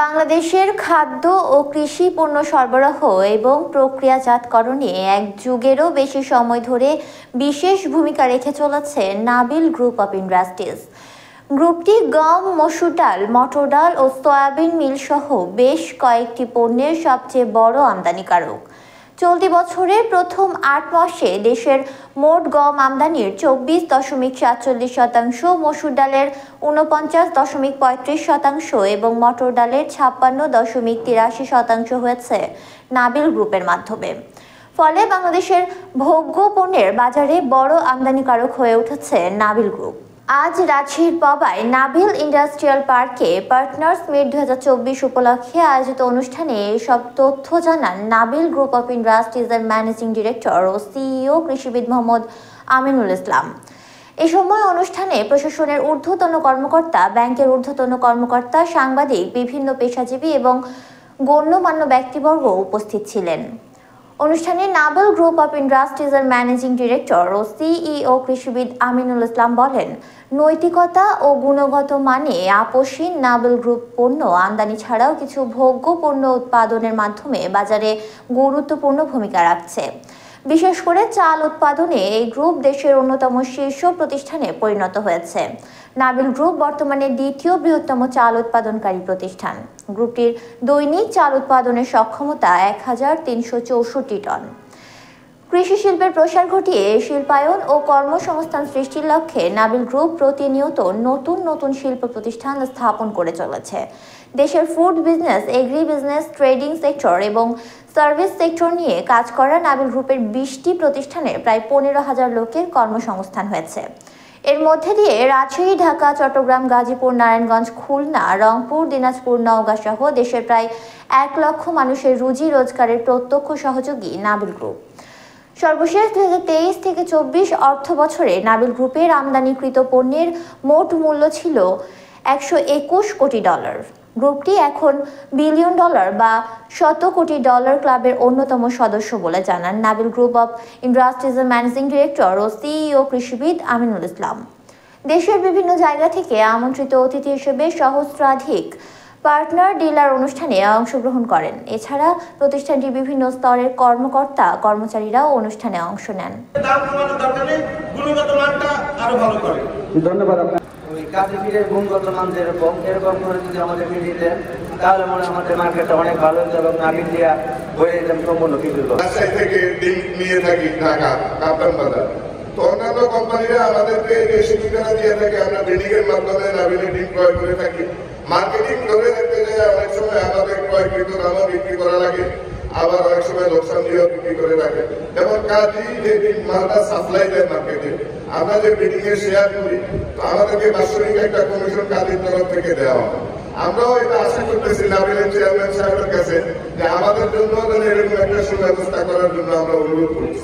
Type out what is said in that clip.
বাংলাদেশের খাদ্য ও কৃষি পণ্য সরবরাহ এবং প্রক্রিয়াজাতকরণে এক যুগেরও বেশি সময় ধরে বিশেষ ভূমিকা রেখে চলেছে নাবিল গ্রুপ অব ইন্ডাস্ট্রিজ। গ্রুপটি গম, মসুর ডাল, মটর ডাল ও সয়াবিন মিল সহ বেশ কয়েকটি পণ্যের সবচেয়ে বড় আমদানিকারক। চলতি বছরের প্রথম ৮ মাসে দেশের মোট গম আমদানির ২৪.৪৭%, মসুর ডালের ৪৯.৩৫% এবং মটর ডালের ৫৬.৮৩% হয়েছে নাবিল গ্রুপের মাধ্যমে। ফলে বাংলাদেশের ভোগ্য পণ্যের বাজারে বড় আমদানিকারক হয়ে উঠেছে নাবিল গ্রুপ। আজ রাজশাহীর পবায় নাবিল ইন্ডাস্ট্রিয়াল পার্কে পার্টনার্স মিট ২০২৪ উপলক্ষে আয়োজিত অনুষ্ঠানে এসব তথ্য জানান নাবিল গ্রুপ অব ইন্ডাস্ট্রিজের ম্যানেজিং ডিরেক্টর ও সিইও কৃষিবিদ মোহাম্মদ আমিনুল ইসলাম। এ সময় অনুষ্ঠানে প্রশাসনের ঊর্ধ্বতন কর্মকর্তা, ব্যাংকের ঊর্ধ্বতন কর্মকর্তা, সাংবাদিক, বিভিন্ন পেশাজীবী এবং গণ্যমান্য ব্যক্তিবর্গ উপস্থিত ছিলেন। অনুষ্ঠানে নাবিল গ্রুপ অব ইন্ডাস্ট্রিজের ম্যানেজিং ডিরেক্টর ও সিইও কৃষিবিদ আমিনুল ইসলাম বলেন, নৈতিকতা ও গুণগত মানে আপোষহীন নাবিল গ্রুপ পণ্য আমদানি ছাড়াও কিছু ভোগ্য পণ্য উৎপাদনের মাধ্যমে বাজারে গুরুত্বপূর্ণ ভূমিকা রাখছে। বিশেষ করে চাল উৎপাদনে এই গ্রুপ দেশের অন্যতম শীর্ষ প্রতিষ্ঠানে পরিণত হয়েছে। নাবিল গ্রুপ বর্তমানে দ্বিতীয় বৃহত্তম চাল উৎপাদনকারী প্রতিষ্ঠান। গ্রুপটির দৈনিক চাল উৎপাদনের সক্ষমতা ১,৩৬৪ টন। কৃষি শিল্পের প্রসার ঘটিয়ে শিল্পায়ন ও কর্মসংস্থান সৃষ্টির লক্ষ্যে নাবিল গ্রুপ প্রতিনিয়ত নতুন নতুন শিল্প প্রতিষ্ঠান স্থাপন করে চলেছে। দেশের food business, agri business, trading sector এবং সার্ভিস সেক্টর নিয়ে কাজ করা নাবিল গ্রুপের ২০টি প্রতিষ্ঠানে প্রায় ১৫,০০০ লোকের কর্মসংস্থান হয়েছে। এর মধ্যে দিয়ে রাজশাহী, ঢাকা, চট্টগ্রাম, গাজীপুর, নারায়ণগঞ্জ, খুলনা, রংপুর, দিনাজপুর, নওগাঁ সহ দেশের প্রায় ১ লক্ষ মানুষের রুজি রোজগারের প্রত্যক্ষ সহযোগী নাবিল গ্রুপ। সর্বশেষ ২০২৩ থেকে ২৪ অর্থ বছরে নাবিল গ্রুপের আমদানিকৃত পণ্যের মোট মূল্য ছিল $১২১ কোটি। গ্রুপটি এখন বিলিয়ন ডলার বা $১০০ কোটি ক্লাবের অন্যতম সদস্য বলে জানান নাবিল গ্রুপ অব ইন্ডাস্ট্রিজের ম্যানেজিং ডিরেক্টর ও সিইও কৃষিবিদ আমিনুল ইসলাম। দেশের বিভিন্ন জায়গা থেকে আমন্ত্রিত অতিথি হিসেবে সহস্রাধিক পার্টনার ডিলার অনুষ্ঠানে অংশগ্রহণ করেন। এছাড়া প্রতিষ্ঠানটির বিভিন্ন স্তরের কর্মকর্তা, কর্মচারীরাও অনুষ্ঠানে অংশ নেন। ধন্যবাদ। কাজের গুণগত মান এরকম করে যদি আমাদেরকে দিতেন তাহলে মনে আমাদের মার্কেটটা অনেক ভালো হতো এবং নাবিল দিয়া বয়ে যেতাম সম্পূর্ণ কিছু। রাজশাহী থেকে ডিম নিয়ে থাকি ঢাকা কাপ্তান বাজার, তো অন্যান্য কোম্পানিরা আমাদেরকে এই সুবিধাটা দিয়ে থাকে। আমরা ব্রিডিং এর মাধ্যমে নাবিলের ডিম ক্রয় করে থাকি। মার্কেটিং ধরে রাখতে গেলে অনেক সময় আমাদের ক্রয়কৃত দামও বিক্রি করা লাগে, আবার অনেক সময় লোকসান দিয়েও বিক্রি করে রাখে। এবং কাজী যে মালটা সাপ্লাই দেয় মার্কেটে, আমরা যে ব্রিডিং এর শেয়ার করি, তো আমাদেরকে বাৎসরিক একটা কমিশন কাজীর তরফ থেকে দেওয়া হয়। আমরাও এটা আশা করতেছি নাবিলের চেয়ারম্যান সাহেবের কাছে যে আমাদের জন্য এরকম একটা সুব্যবস্থা করার জন্য আমরা অনুরোধ করছি।